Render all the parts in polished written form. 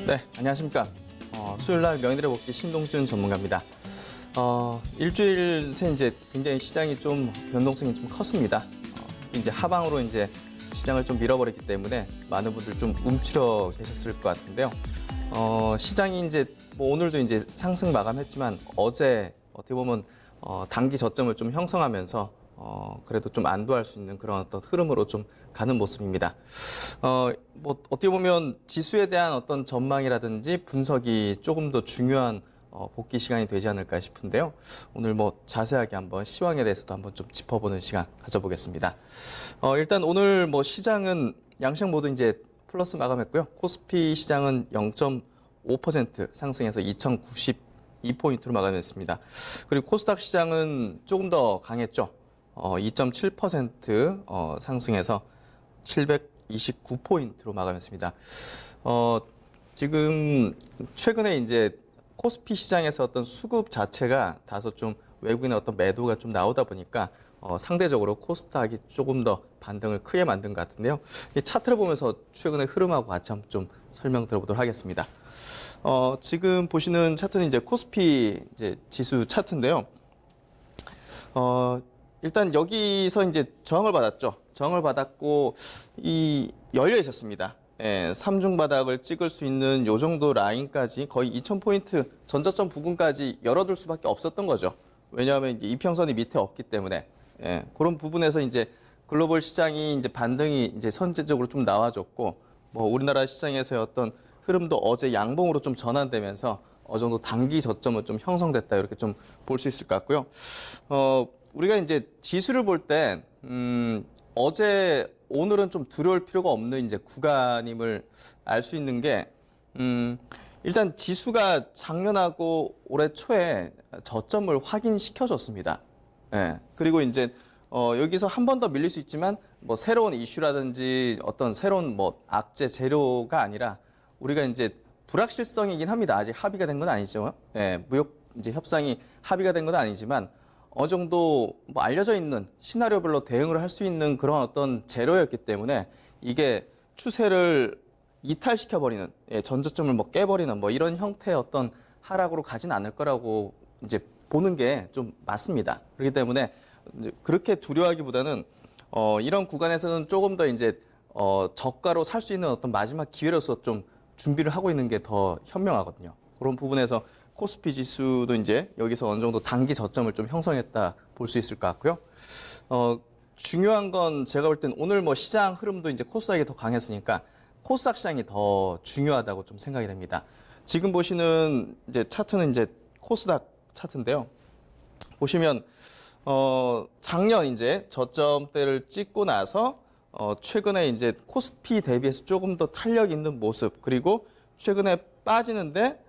네, 안녕하십니까. 수요일날 명의들의 복귀 신동준 전문가입니다. 일주일 새 이제 굉장히 시장이 좀 변동성이 좀 컸습니다. 이제 하방으로 이제 시장을 좀 밀어버렸기 때문에 많은 분들 좀 움츠려 계셨을 것 같은데요. 시장이 이제 뭐 오늘도 이제 상승 마감했지만 어제 어떻게 보면 단기 저점을 좀 형성하면서 그래도 좀 안도할 수 있는 그런 어떤 흐름으로 좀 가는 모습입니다. 뭐 어떻게 보면 지수에 대한 어떤 전망이라든지 분석이 조금 더 중요한 복귀 시간이 되지 않을까 싶은데요. 오늘 뭐 자세하게 한번 시황에 대해서도 한번 좀 짚어보는 시간 가져보겠습니다. 일단 오늘 뭐 시장은 양시장 모두 이제 플러스 마감했고요. 코스피 시장은 0.5% 상승해서 2092포인트로 마감했습니다. 그리고 코스닥 시장은 조금 더 강했죠. 2.7% 상승해서 729포인트로 마감했습니다. 지금 최근에 이제 코스피 시장에서 어떤 수급 자체가 다소 좀 외국인의 어떤 매도가 좀 나오다 보니까 상대적으로 코스닥이 조금 더 반등을 크게 만든 것 같은데요. 이 차트를 보면서 최근의 흐름하고 같이 한번 좀 설명 들어보도록 하겠습니다. 지금 보시는 차트는 이제 코스피 이제 지수 차트인데요. 일단 여기서 이제 저항을 받았죠. 저항을 받았고 열려 있었습니다. 예, 3중 바닥을 찍을 수 있는 요 정도 라인까지 거의 2000포인트 전저점 부분까지 열어둘 수밖에 없었던 거죠. 왜냐하면 이제 이평선이 밑에 없기 때문에 그런 부분에서 이제 글로벌 시장이 이제 반등이 이제 선제적으로 좀 나와줬고 뭐 우리나라 시장에서의 어떤 흐름도 어제 양봉으로 좀 전환되면서 어느 정도 단기 저점은 좀 형성됐다 이렇게 좀 볼 수 있을 것 같고요. 우리가 이제 지수를 볼 때 어제 오늘은 좀 두려울 필요가 없는 이제 구간임을 알 수 있는 게 일단 지수가 작년하고 올해 초에 저점을 확인시켜줬습니다. 예. 그리고 이제 여기서 한 번 더 밀릴 수 있지만 뭐 새로운 이슈라든지 어떤 새로운 뭐 악재 재료가 아니라 우리가 이제 불확실성이긴 합니다. 아직 합의가 된 건 아니죠. 예. 무역 이제 협상이 합의가 된 건 아니지만 어느 정도 뭐 알려져 있는 시나리오별로 대응을 할 수 있는 그런 어떤 재료였기 때문에 이게 추세를 이탈시켜버리는 전저점을 뭐 깨버리는 뭐 이런 형태의 어떤 하락으로 가진 않을 거라고 이제 보는 게 좀 맞습니다. 그렇기 때문에 그렇게 두려워하기보다는 이런 구간에서는 조금 더 이제 저가로 살 수 있는 어떤 마지막 기회로서 좀 준비를 하고 있는 게 더 현명하거든요. 그런 부분에서 코스피 지수도 이제 여기서 어느 정도 단기 저점을 좀 형성했다 볼 수 있을 것 같고요. 중요한 건 제가 볼 땐 오늘 뭐 시장 흐름도 이제 코스닥이 더 강했으니까 코스닥 시장이 더 중요하다고 좀 생각이 됩니다. 지금 보시는 이제 차트는 이제 코스닥 차트인데요. 보시면 작년 이제 저점대를 찍고 나서 최근에 이제 코스피 대비해서 조금 더 탄력 있는 모습 그리고 최근에 빠지는데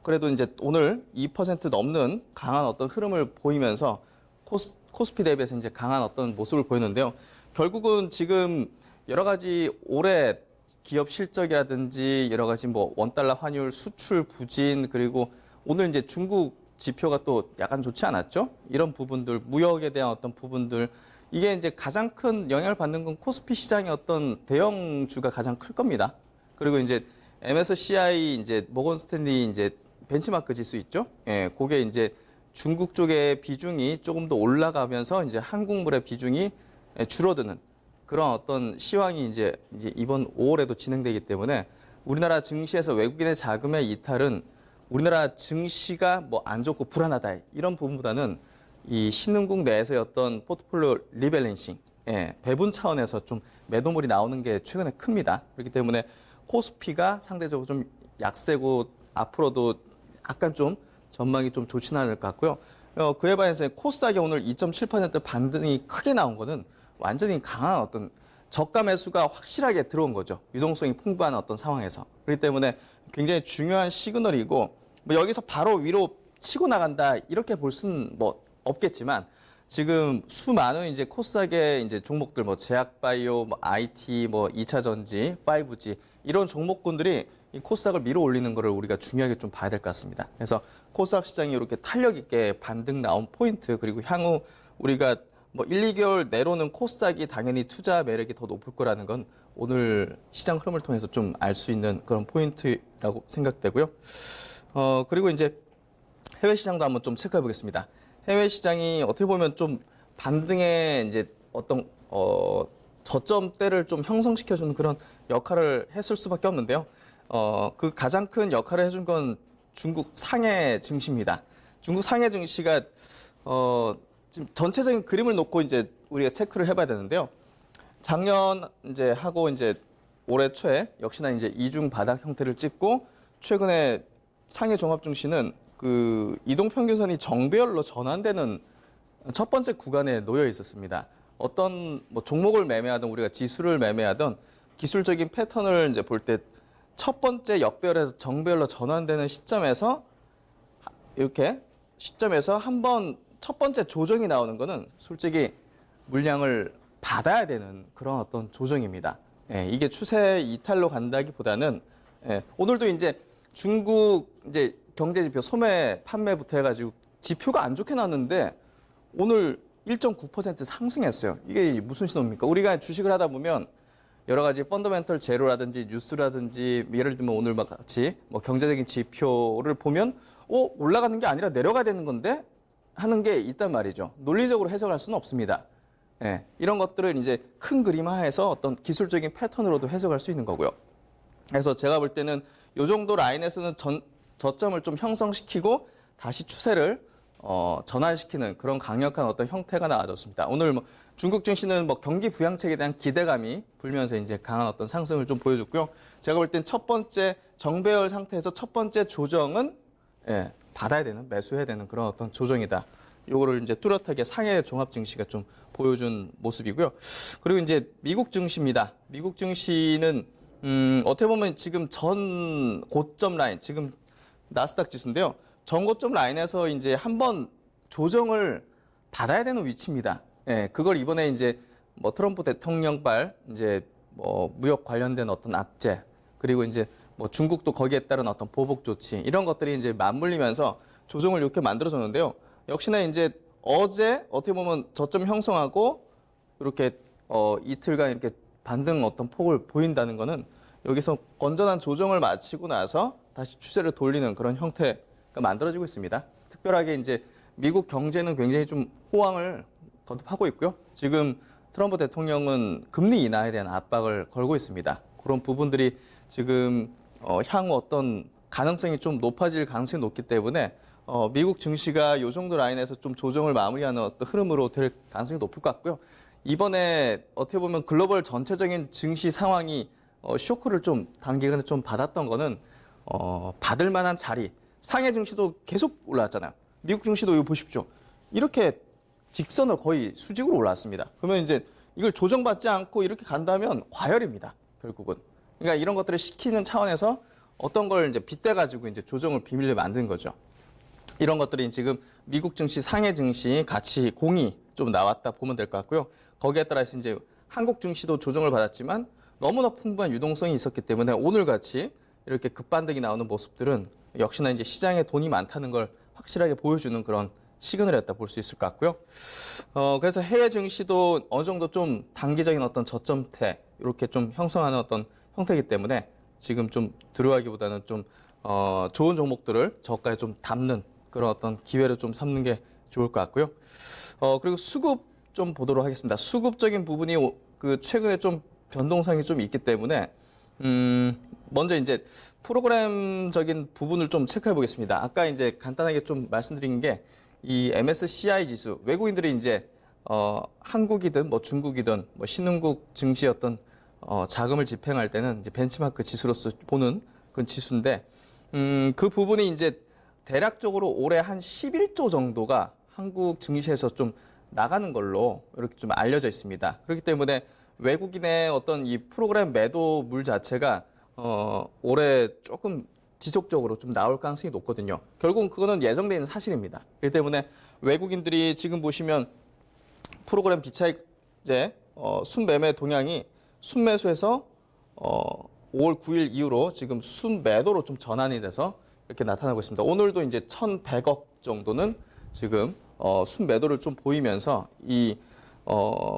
그래도 이제 오늘 2% 넘는 강한 어떤 흐름을 보이면서 코스피 대비해서 이제 강한 어떤 모습을 보이는데요. 결국은 지금 여러 가지 올해 기업 실적이라든지 여러 가지 뭐 원달러 환율 수출 부진 그리고 오늘 이제 중국 지표가 또 약간 좋지 않았죠? 이런 부분들 무역에 대한 어떤 부분들 이게 이제 가장 큰 영향을 받는 건 코스피 시장의 어떤 대형주가 가장 클 겁니다. 그리고 이제 MSCI 이제 모건 스탠리 이제 벤치마크 지수 있죠? 예, 그게 이제 중국 쪽의 비중이 조금 더 올라가면서 이제 한국물의 비중이 줄어드는 그런 어떤 시황이 이제 이번 5월에도 진행되기 때문에 우리나라 증시에서 외국인의 자금의 이탈은 우리나라 증시가 뭐 안 좋고 불안하다 이런 부분보다는 이 신흥국 내에서의 어떤 포트폴리오 리밸런싱, 배분 차원에서 좀 매도물이 나오는 게 최근에 큽니다. 그렇기 때문에 코스피가 상대적으로 좀 약세고 앞으로도 약간 좀 전망이 좀 좋지는 않을 것 같고요. 그에 반해서 코스닥이 오늘 2.7% 반등이 크게 나온 거는 완전히 강한 어떤 저가 매수가 확실하게 들어온 거죠. 유동성이 풍부한 어떤 상황에서. 그렇기 때문에 굉장히 중요한 시그널이고 뭐 여기서 바로 위로 치고 나간다 이렇게 볼 수는 뭐 없겠지만 지금 수많은 이제 코스닥의 이제 종목들 뭐 제약바이오, 뭐 IT, 뭐 2차 전지, 5G 이런 종목군들이 이 코스닥을 밀어 올리는 거를 우리가 중요하게 좀 봐야 될 것 같습니다. 그래서 코스닥 시장이 이렇게 탄력 있게 반등 나온 포인트 그리고 향후 우리가 뭐 1, 2개월 내로는 코스닥이 당연히 투자 매력이 더 높을 거라는 건 오늘 시장 흐름을 통해서 좀 알 수 있는 그런 포인트라고 생각되고요. 그리고 이제 해외 시장도 한번 좀 체크해 보겠습니다. 해외 시장이 어떻게 보면 좀 반등의 이제 어떤 저점대를 좀 형성시켜주는 그런 역할을 했을 수밖에 없는데요. 그 가장 큰 역할을 해준 건 중국 상해 증시입니다. 중국 상해 증시가 지금 전체적인 그림을 놓고 이제 우리가 체크를 해봐야 되는데요. 작년 이제 하고 이제 올해 초에 역시나 이제 이중 바닥 형태를 찍고 최근에 상해 종합 증시는 그 이동 평균선이 정배열로 전환되는 첫 번째 구간에 놓여 있었습니다. 어떤 뭐 종목을 매매하든 우리가 지수를 매매하든 기술적인 패턴을 이제 볼 때 첫 번째 역배열에서 정배열로 전환되는 시점에서 이렇게 시점에서 한번 첫 번째 조정이 나오는 거는 솔직히 물량을 받아야 되는 그런 어떤 조정입니다. 예, 이게 추세 이탈로 간다기보다는 오늘도 이제 중국 이제 경제 지표 소매 판매부터 해가지고 지표가 안 좋게 나왔는데 오늘 1.9% 상승했어요. 이게 무슨 신호입니까? 우리가 주식을 하다 보면 여러 가지 펀더멘털 재료라든지 뉴스라든지 예를 들면 오늘 같이 뭐 경제적인 지표를 보면 올라가는 게 아니라 내려가야 되는 건데 하는 게 있단 말이죠. 논리적으로 해석할 수는 없습니다. 예, 이런 것들을 이제 큰 그림 하에서 어떤 기술적인 패턴으로도 해석할 수 있는 거고요. 그래서 제가 볼 때는 이 정도 라인에서는 저점을 좀 형성시키고 다시 추세를 전환시키는 그런 강력한 어떤 형태가 나와줬습니다. 오늘 뭐 중국 증시는 뭐 경기 부양책에 대한 기대감이 불면서 이제 강한 어떤 상승을 좀 보여줬고요. 제가 볼 땐 첫 번째 정배열 상태에서 첫 번째 조정은 받아야 되는, 매수해야 되는 그런 어떤 조정이다. 요거를 이제 뚜렷하게 상해 종합 증시가 좀 보여준 모습이고요. 그리고 이제 미국 증시입니다. 미국 증시는 어떻게 보면 지금 전 고점 라인, 지금 나스닥 지수인데요. 전 고점 라인에서 이제 한번 조정을 받아야 되는 위치입니다. 예, 그걸 이번에 이제 뭐 트럼프 대통령발 이제 뭐 무역 관련된 어떤 압제 그리고 이제 뭐 중국도 거기에 따른 어떤 보복 조치 이런 것들이 이제 맞물리면서 조정을 이렇게 만들어졌는데요. 역시나 이제 어제 어떻게 보면 저점 형성하고 이렇게 이틀간 이렇게 반등 어떤 폭을 보인다는 거는 여기서 건전한 조정을 마치고 나서 다시 추세를 돌리는 그런 형태가 만들어지고 있습니다. 특별하게 이제 미국 경제는 굉장히 좀 호황을 거듭하고 있고요. 지금 트럼프 대통령은 금리 인하에 대한 압박을 걸고 있습니다. 그런 부분들이 지금 향후 어떤 가능성이 좀 높아질 가능성이 높기 때문에 미국 증시가 이 정도 라인에서 좀 조정을 마무리하는 어떤 흐름으로 될 가능성이 높을 것 같고요. 이번에 어떻게 보면 글로벌 전체적인 증시 상황이 쇼크를 좀 단기간에 좀 받았던 거는 받을 만한 자리. 상해 증시도 계속 올라왔잖아요. 미국 증시도 이거 보십시오. 이렇게 직선으로 거의 수직으로 올라왔습니다. 그러면 이제 이걸 조정받지 않고 이렇게 간다면 과열입니다. 결국은. 그러니까 이런 것들을 시키는 차원에서 어떤 걸 이제 빗대가지고 이제 조정을 비밀리에 만든 거죠. 이런 것들이 지금 미국 증시, 상해 증시 같이 공이 좀 나왔다 보면 될 것 같고요. 거기에 따라서 이제 한국 증시도 조정을 받았지만 너무나 풍부한 유동성이 있었기 때문에 오늘 같이 이렇게 급반등이 나오는 모습들은 역시나 이제 시장에 돈이 많다는 걸 확실하게 보여주는 그런 시그널이었다 볼 수 있을 것 같고요. 그래서 해외 증시도 어느 정도 좀 단기적인 어떤 저점대 이렇게 좀 형성하는 어떤 형태이기 때문에 지금 좀 들어가기보다는 좀 좋은 종목들을 저가에 좀 담는 그런 어떤 기회를 좀 삼는 게 좋을 것 같고요. 그리고 수급 좀 보도록 하겠습니다. 수급적인 부분이 그 최근에 좀 변동성이 좀 있기 때문에 먼저 이제 프로그램적인 부분을 좀 체크해 보겠습니다. 아까 이제 간단하게 좀 말씀드린 게 이 MSCI 지수 외국인들이 이제 한국이든 뭐 중국이든 뭐 신흥국 증시 어떤 자금을 집행할 때는 이제 벤치마크 지수로서 보는 그런 지수인데 그 부분이 이제 대략적으로 올해 한 11조 정도가 한국 증시에서 좀 나가는 걸로 이렇게 좀 알려져 있습니다. 그렇기 때문에 외국인의 어떤 이 프로그램 매도물 자체가 올해 조금 지속적으로 좀 나올 가능성이 높거든요. 결국은 그거는 예정되어 있는 사실입니다. 그렇기 때문에 외국인들이 지금 보시면 프로그램 비차익제 순매매 동향이 순매수에서 5월 9일 이후로 지금 순매도로 좀 전환이 돼서 이렇게 나타나고 있습니다. 오늘도 이제 1,100억 정도는 지금 순매도를 좀 보이면서 이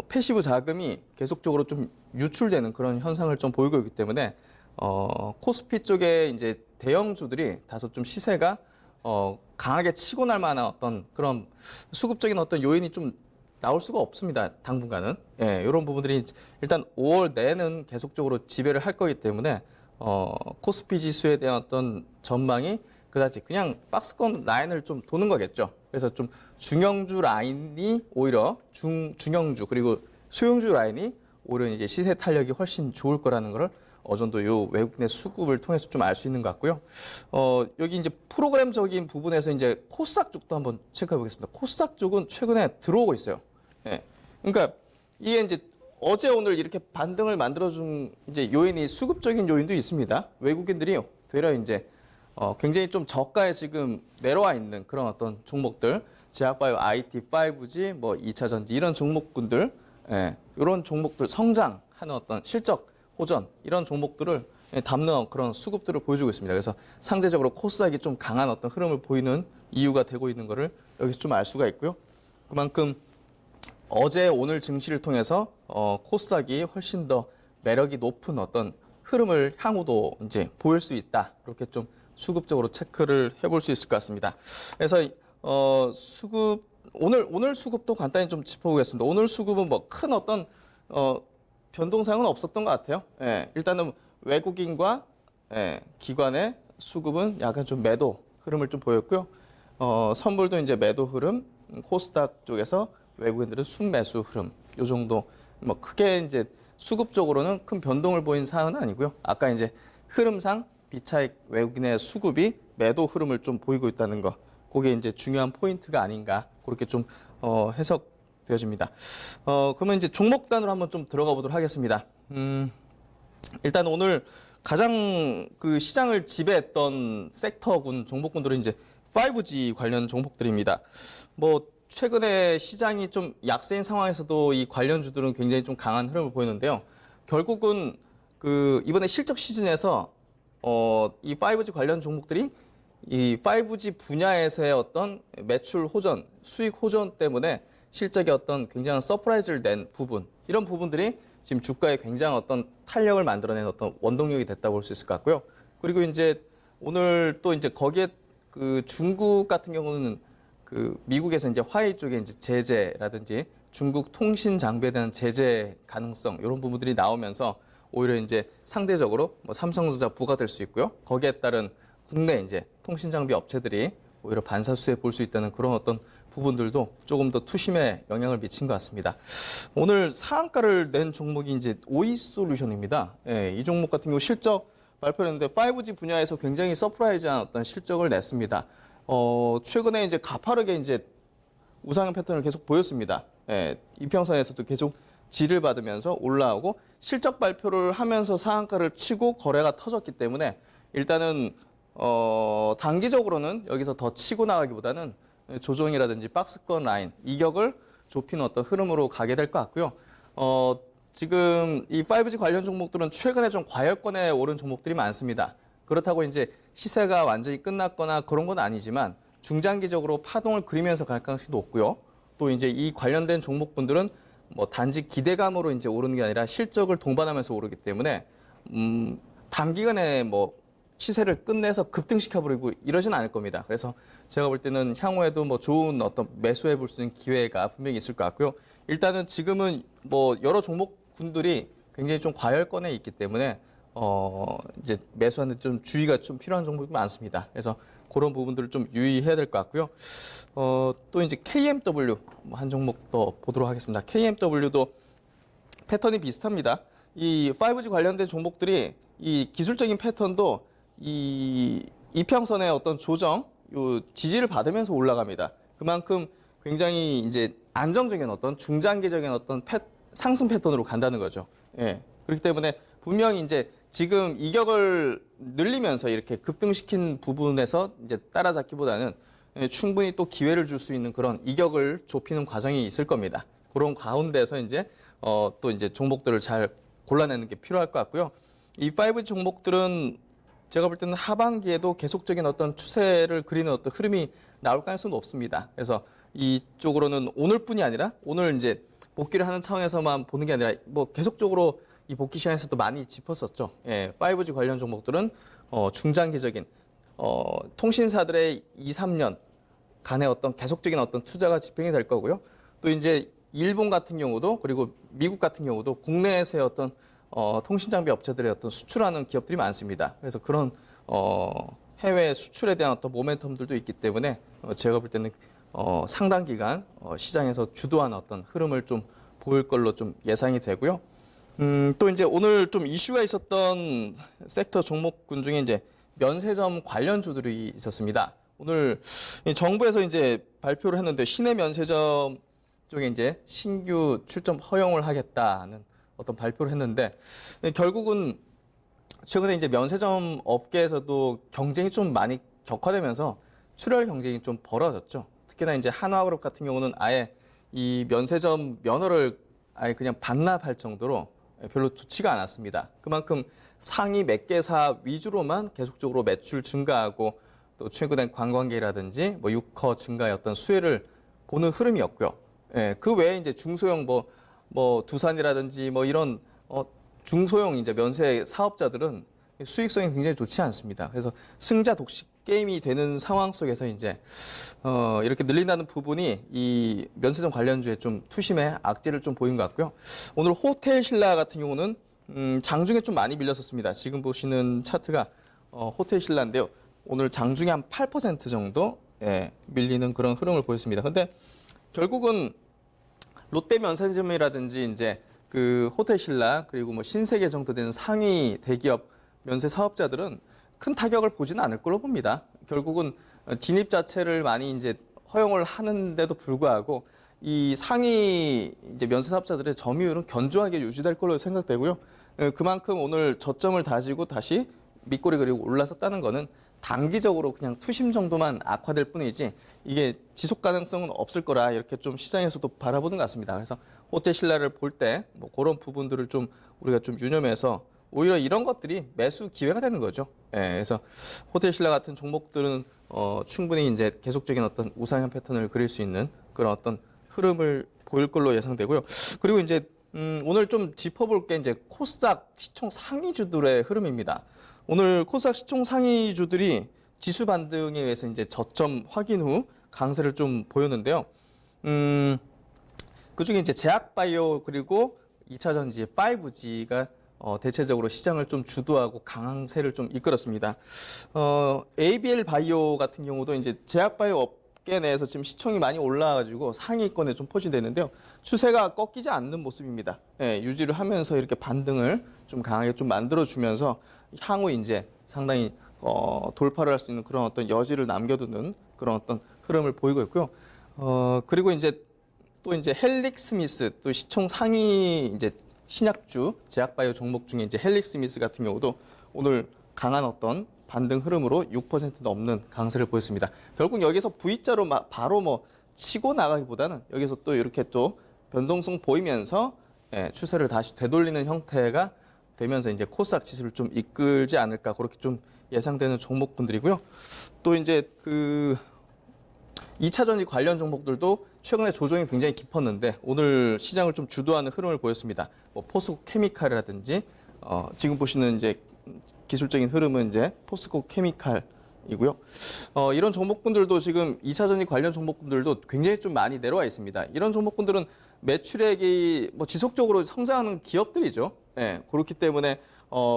패시브 자금이 계속적으로 좀 유출되는 그런 현상을 좀 보이고 있기 때문에 코스피 쪽에 이제 대형주들이 다소 좀 시세가 강하게 치고 날 만한 어떤 그런 수급적인 어떤 요인이 좀 나올 수가 없습니다. 당분간은. 예, 이런 부분들이 일단 5월 내는 계속적으로 지배를 할 거기 때문에 코스피 지수에 대한 어떤 전망이 그다지 그냥 박스권 라인을 좀 도는 거겠죠. 그래서 좀 중형주 라인이 오히려 중형주 그리고 소형주 라인이 오히려 이제 시세 탄력이 훨씬 좋을 거라는 거를 어느 정도 요 외국인의 수급을 통해서 좀 알 수 있는 것 같고요. 여기 이제 프로그램적인 부분에서 이제 코스닥 쪽도 한번 체크해 보겠습니다. 코스닥 쪽은 최근에 들어오고 있어요. 예. 그러니까 이게 이제 어제 오늘 이렇게 반등을 만들어준 이제 요인이 수급적인 요인도 있습니다. 외국인들이 되려 이제 굉장히 좀 저가에 지금 내려와 있는 그런 어떤 종목들, 제약바이오, IT, 5G, 뭐 2차 전지 이런 종목군들, 예, 이런 종목들 성장하는 어떤 실적 호전 이런 종목들을 담는 그런 수급들을 보여주고 있습니다. 그래서 상대적으로 코스닥이 좀 강한 어떤 흐름을 보이는 이유가 되고 있는 것을 여기서 좀 알 수가 있고요. 그만큼 어제 오늘 증시를 통해서 코스닥이 훨씬 더 매력이 높은 어떤 흐름을 향후도 이제 보일 수 있다. 이렇게 좀 수급적으로 체크를 해볼 수 있을 것 같습니다. 그래서 수급 오늘 수급도 간단히 좀 짚어보겠습니다. 오늘 수급은 뭐 큰 어떤 변동사항은 없었던 것 같아요. 예, 일단은 외국인과 기관의 수급은 약간 좀 매도 흐름을 좀 보였고요. 선물도 이제 매도 흐름, 코스닥 쪽에서 외국인들은 순매수 흐름, 요 정도 뭐 크게 이제 수급적으로는 큰 변동을 보인 사항은 아니고요. 아까 이제 흐름상 비차익 외국인의 수급이 매도 흐름을 좀 보이고 있다는 거, 그게 이제 중요한 포인트가 아닌가 그렇게 좀 해석되어집니다. 그러면 이제 종목단으로 한번 좀 들어가 보도록 하겠습니다. 일단 오늘 가장 그 시장을 지배했던 섹터군 종목군들은 이제 5G 관련 종목들입니다. 뭐 최근에 시장이 좀 약세인 상황에서도 이 관련주들은 굉장히 좀 강한 흐름을 보이는데요. 결국은 그 이번에 실적 시즌에서 이 5G 관련 종목들이 이 5G 분야에서의 어떤 매출 호전, 수익 호전 때문에 실적에 어떤 굉장한 서프라이즈를 낸 부분, 이런 부분들이 지금 주가에 굉장한 어떤 탄력을 만들어낸 어떤 원동력이 됐다고 볼 수 있을 것 같고요. 그리고 이제 오늘 또 이제 거기에 그 중국 같은 경우는 그 미국에서 이제 화웨이 쪽에 이제 제재라든지 중국 통신 장비에 대한 제재 가능성 이런 부분들이 나오면서 오히려 이제 상대적으로 뭐 삼성전자 부과될 수 있고요. 거기에 따른 국내 이제 통신 장비 업체들이 오히려 반사수에 볼 수 있다는 그런 어떤 부분들도 조금 더 투심에 영향을 미친 것 같습니다. 오늘 상한가를 낸 종목이 이제 오이솔루션입니다. 예, 이 종목 같은 경우 실적 발표했는데 5G 분야에서 굉장히 서프라이즈한 어떤 실적을 냈습니다. 최근에 이제 가파르게 이제 우상향 패턴을 계속 보였습니다. 예, 이평선에서도 계속 지를 받으면서 올라오고 실적 발표를 하면서 상한가를 치고 거래가 터졌기 때문에 일단은 단기적으로는 여기서 더 치고 나가기보다는 조정이라든지 박스권 라인 이격을 좁히는 어떤 흐름으로 가게 될 것 같고요. 지금 이 5G 관련 종목들은 최근에 좀 과열권에 오른 종목들이 많습니다. 그렇다고 이제 시세가 완전히 끝났거나 그런 건 아니지만 중장기적으로 파동을 그리면서 갈 가능성이 높고요. 또 이제 이 관련된 종목분들은 뭐 단지 기대감으로 이제 오르는 게 아니라 실적을 동반하면서 오르기 때문에 단기간에 뭐 시세를 끝내서 급등시켜버리고 이러진 않을 겁니다. 그래서 제가 볼 때는 향후에도 뭐 좋은 어떤 매수해 볼 수 있는 기회가 분명히 있을 것 같고요. 일단은 지금은 뭐 여러 종목군들이 굉장히 좀 과열권에 있기 때문에 이제 매수하는 데 좀 주의가 좀 필요한 종목이 많습니다. 그래서 그런 부분들을 좀 유의해야 될 것 같고요. 또 이제 KMW 한 종목 더 보도록 하겠습니다. KMW도 패턴이 비슷합니다. 이 5G 관련된 종목들이 이 기술적인 패턴도 이 이평선의 어떤 조정, 요 지지를 받으면서 올라갑니다. 그만큼 굉장히 이제 안정적인 어떤 중장기적인 어떤 상승 패턴으로 간다는 거죠. 예. 그렇기 때문에 분명히 이제 지금 이격을 늘리면서 이렇게 급등시킨 부분에서 이제 따라잡기보다는 충분히 또 기회를 줄 수 있는 그런 이격을 좁히는 과정이 있을 겁니다. 그런 가운데서 이제 또 이제 종목들을 잘 골라내는 게 필요할 것 같고요. 이 5G 종목들은 제가 볼 때는 하반기에도 계속적인 어떤 추세를 그리는 어떤 흐름이 나올 가능성은 높습니다. 그래서 이쪽으로는 오늘뿐이 아니라 오늘 이제 복귀를 하는 차원에서만 보는 게 아니라 뭐 계속적으로 이 복귀 시장에서도 많이 짚었었죠. 예, 5G 관련 종목들은 중장기적인 통신사들의 2, 3년 간의 어떤 계속적인 어떤 투자가 집행이 될 거고요. 또 이제 일본 같은 경우도 그리고 미국 같은 경우도 국내에서의 어떤 통신장비 업체들의 어떤 수출하는 기업들이 많습니다. 그래서 그런 해외 수출에 대한 어떤 모멘텀들도 있기 때문에 제가 볼 때는 상당 기간 시장에서 주도하는 어떤 흐름을 좀 보일 걸로 좀 예상이 되고요. 또 이제 오늘 좀 이슈가 있었던 섹터 종목군 중에 이제 면세점 관련주들이 있었습니다. 오늘 정부에서 이제 발표를 했는데 시내 면세점 쪽에 이제 신규 출점 허용을 하겠다는 어떤 발표를 했는데 결국은 최근에 이제 면세점 업계에서도 경쟁이 좀 많이 격화되면서 출혈 경쟁이 좀 벌어졌죠. 특히나 이제 한화그룹 같은 경우는 아예 이 면세점 면허를 아예 그냥 반납할 정도로 별로 좋지가 않았습니다. 그만큼 상위 몇 개사 위주로만 계속적으로 매출 증가하고 또 최근에 관광객이라든지 뭐 유커 증가의 어떤 수혜를 보는 흐름이었고요. 예, 그 외에 이제 중소형 뭐 두산이라든지 뭐 이런 중소형 이제 면세 사업자들은 수익성이 굉장히 좋지 않습니다. 그래서 승자 독식 게임이 되는 상황 속에서 이제 이렇게 늘린다는 부분이 이 면세점 관련주에 좀 투심의 악재를 좀 보인 것 같고요. 오늘 호텔 신라 같은 경우는 장중에 좀 많이 밀렸었습니다. 지금 보시는 차트가 호텔 신라인데요. 오늘 장중에 한 8% 정도 밀리는 그런 흐름을 보였습니다. 근데 결국은 롯데 면세점이라든지 이제 그 호텔 신라 그리고 뭐 신세계 정도 되는 상위 대기업 면세 사업자들은 큰 타격을 보지는 않을 걸로 봅니다. 결국은 진입 자체를 많이 이제 허용을 하는데도 불구하고 이 상위 이제 면세 사업자들의 점유율은 견조하게 유지될 걸로 생각되고요. 그만큼 오늘 저점을 다지고 다시 밑꼬리 그리고 올라섰다는 거는 단기적으로 그냥 투심 정도만 악화될 뿐이지 이게 지속 가능성은 없을 거라 이렇게 좀 시장에서도 바라보는 것 같습니다. 그래서 호텔 신라를 볼 때 뭐 그런 부분들을 좀 우리가 좀 유념해서 오히려 이런 것들이 매수 기회가 되는 거죠. 예, 그래서 호텔 신라 같은 종목들은 충분히 이제 계속적인 어떤 우상향 패턴을 그릴 수 있는 그런 어떤 흐름을 보일 걸로 예상되고요. 그리고 이제 오늘 좀 짚어볼 게 이제 코스닥 시총 상위주들의 흐름입니다. 오늘 코스닥 시총 상위주들이 지수 반등에 의해서 이제 저점 확인 후 강세를 좀 보였는데요. 그중에 이제 제약바이오 그리고 2차 전지 5G가 대체적으로 시장을 좀 주도하고 강세를 좀 이끌었습니다. ABL 바이오 같은 경우도 이제 제약바이오 업계 내에서 지금 시총이 많이 올라와가지고 상위권에 좀 포진되는데요. 추세가 꺾이지 않는 모습입니다. 예, 유지를 하면서 이렇게 반등을 좀 강하게 좀 만들어주면서 향후 이제 상당히 돌파를 할 수 있는 그런 어떤 여지를 남겨두는 그런 어떤 흐름을 보이고 있고요. 그리고 이제 또 이제 헬릭스미스 또 시총 상위 이제 신약주 제약바이오 종목 중에 이제 헬릭스미스 같은 경우도 오늘 강한 어떤 반등 흐름으로 6% 넘는 강세를 보였습니다. 결국 여기서 V자로 바로 뭐 치고 나가기보다는 여기서 또 이렇게 또 변동성 보이면서 추세를 다시 되돌리는 형태가 되면서 이제 코스닥 지수를 좀 이끌지 않을까 그렇게 좀 예상되는 종목분들이고요. 또 이제 그 2차 전지 관련 종목들도 최근에 조정이 굉장히 깊었는데 오늘 시장을 좀 주도하는 흐름을 보였습니다. 뭐 포스코 케미칼이라든지 지금 보시는 이제 기술적인 흐름은 이제 포스코 케미칼이고요. 이런 종목군들도 지금 2차 전지 관련 종목군들도 굉장히 좀 많이 내려와 있습니다. 이런 종목군들은 매출액이 뭐 지속적으로 성장하는 기업들이죠. 네, 그렇기 때문에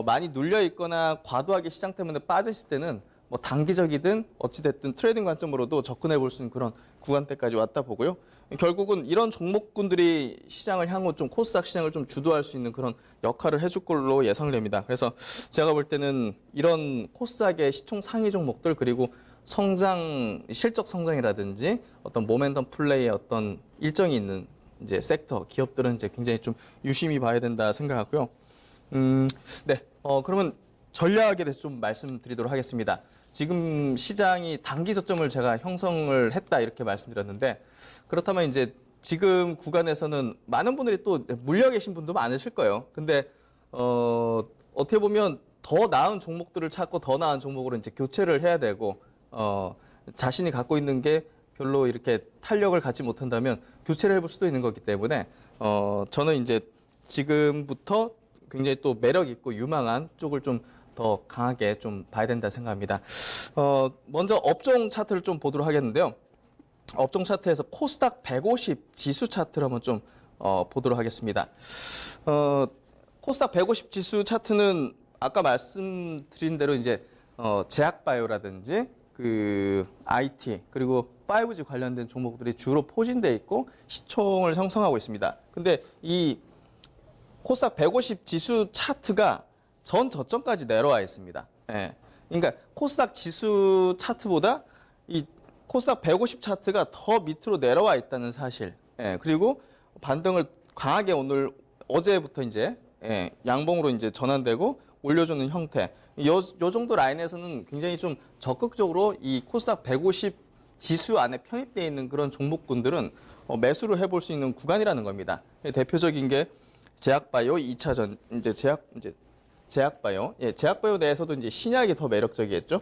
많이 눌려 있거나 과도하게 시장 때문에 빠져 있을 때는 뭐 단기적이든 어찌됐든 트레이딩 관점으로도 접근해 볼 수 있는 그런 구간대까지 왔다 보고요. 결국은 이런 종목군들이 시장을 향후 좀 코스닥 시장을 좀 주도할 수 있는 그런 역할을 해줄 걸로 예상을 됩니다. 그래서 제가 볼 때는 이런 코스닥의 시총 상위 종목들 그리고 실적 성장이라든지 어떤 모멘텀 플레이의 어떤 일정이 있는 이제 섹터 기업들은 이제 굉장히 좀 유심히 봐야 된다 생각하고요. 네, 그러면 전략에 대해서 좀 말씀드리도록 하겠습니다. 지금 시장이 단기 저점을 제가 형성을 했다 이렇게 말씀드렸는데 그렇다면 이제 지금 구간에서는 많은 분들이 또 물려 계신 분도 많으실 거예요. 근데 어떻게 보면 더 나은 종목들을 찾고 더 나은 종목으로 이제 교체를 해야 되고 자신이 갖고 있는 게 별로 이렇게 탄력을 갖지 못한다면 교체를 해볼 수도 있는 거기 때문에 저는 이제 지금부터 굉장히 또 매력 있고 유망한 쪽을 좀 더 강하게 좀 봐야 된다 생각합니다. 먼저 업종 차트를 좀 보도록 하겠는데요. 업종 차트에서 코스닥 150 지수 차트를 한번 좀 보도록 하겠습니다. 코스닥 150 지수 차트는 아까 말씀드린 대로 이제 제약바이오라든지 그 IT 그리고 5G 관련된 종목들이 주로 포진돼 있고 시총을 형성하고 있습니다. 근데 이 코스닥 150 지수 차트가 전 저점까지 내려와 있습니다. 예. 그러니까 코스닥 지수 차트보다 이 코스닥 150 차트가 더 밑으로 내려와 있다는 사실. 예. 그리고 반등을 강하게 오늘 어제부터 이제 양봉으로 이제 전환되고 올려주는 형태. 요 정도 라인에서는 굉장히 좀 적극적으로 이 코스닥 150 지수 안에 편입되어 있는 그런 종목군들은 매수를 해볼 수 있는 구간이라는 겁니다. 대표적인 게 제약바이오 2차전 제약바이오. 제약바이오 내에서도 이제 신약이 더 매력적이겠죠.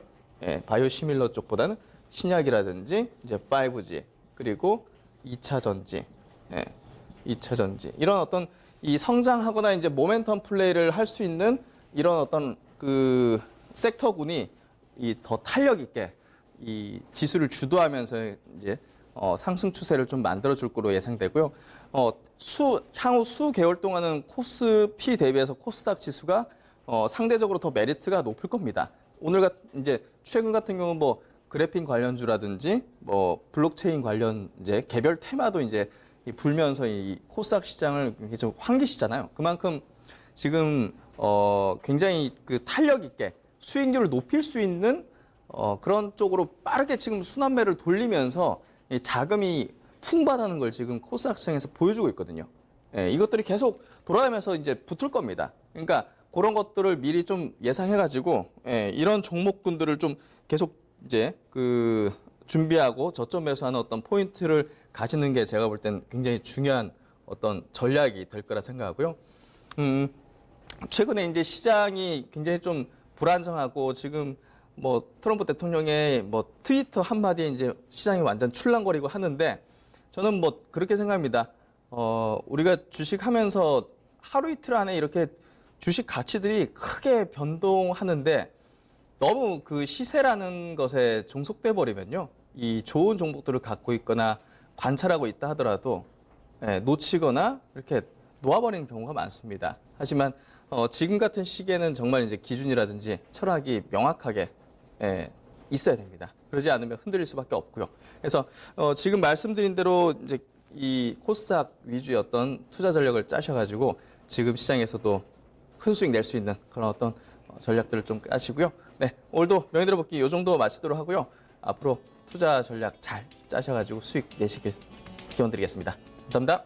바이오시밀러 쪽보다는 신약이라든지 이제 5G 그리고 2차 전지. 2차 전지. 이런 어떤 이 성장하거나 이제 모멘텀 플레이를 할 수 있는 이런 어떤 그 섹터군이 이 더 탄력 있게 이 지수를 주도하면서 이제 상승 추세를 좀 만들어 줄 거로 예상되고요. 향후 수 개월 동안은 코스피 대비해서 코스닥 지수가 상대적으로 더 메리트가 높을 겁니다. 오늘 이제 최근 같은 경우 뭐 그래핀 관련주라든지 뭐 블록체인 관련 이제 개별 테마도 이제 불면서 이 코스닥 시장을 굉장히 좀 환기시잖아요. 그만큼 지금 굉장히 그 탄력 있게 수익률을 높일 수 있는 그런 쪽으로 빠르게 지금 순환매를 돌리면서 이 자금이 풍부하다는 걸 지금 코스닥 시장에서 보여주고 있거든요. 이것들이 계속 돌아가면서 이제 붙을 겁니다. 그러니까 그런 것들을 미리 좀 예상해가지고 이런 종목군들을 좀 계속 이제 그 준비하고 저점 매수하는 어떤 포인트를 가지는 게 제가 볼 땐 굉장히 중요한 어떤 전략이 될 거라 생각하고요. 최근에 이제 시장이 굉장히 좀 불안정하고 지금 뭐 트럼프 대통령의 뭐 트위터 한마디에 이제 시장이 완전 출렁거리고 하는데 저는 뭐 그렇게 생각합니다. 우리가 주식하면서 하루 이틀 안에 이렇게 주식 가치들이 크게 변동하는데 너무 그 시세라는 것에 종속돼 버리면요. 이 좋은 종목들을 갖고 있거나 관찰하고 있다 하더라도 놓치거나 이렇게 놓아버리는 경우가 많습니다. 하지만 지금 같은 시기에는 정말 이제 기준이라든지 철학이 명확하게 있어야 됩니다. 그러지 않으면 흔들릴 수밖에 없고요. 그래서 지금 말씀드린 대로 이제 이 코스닥 위주의 어떤 투자 전략을 짜셔가지고 지금 시장에서도 큰 수익 낼 수 있는 그런 어떤 전략들을 좀 짜시고요. 네, 오늘도 명예들어볶기 이 정도 마치도록 하고요. 앞으로 투자 전략 잘 짜셔가지고 수익 내시길 기원드리겠습니다. 감사합니다.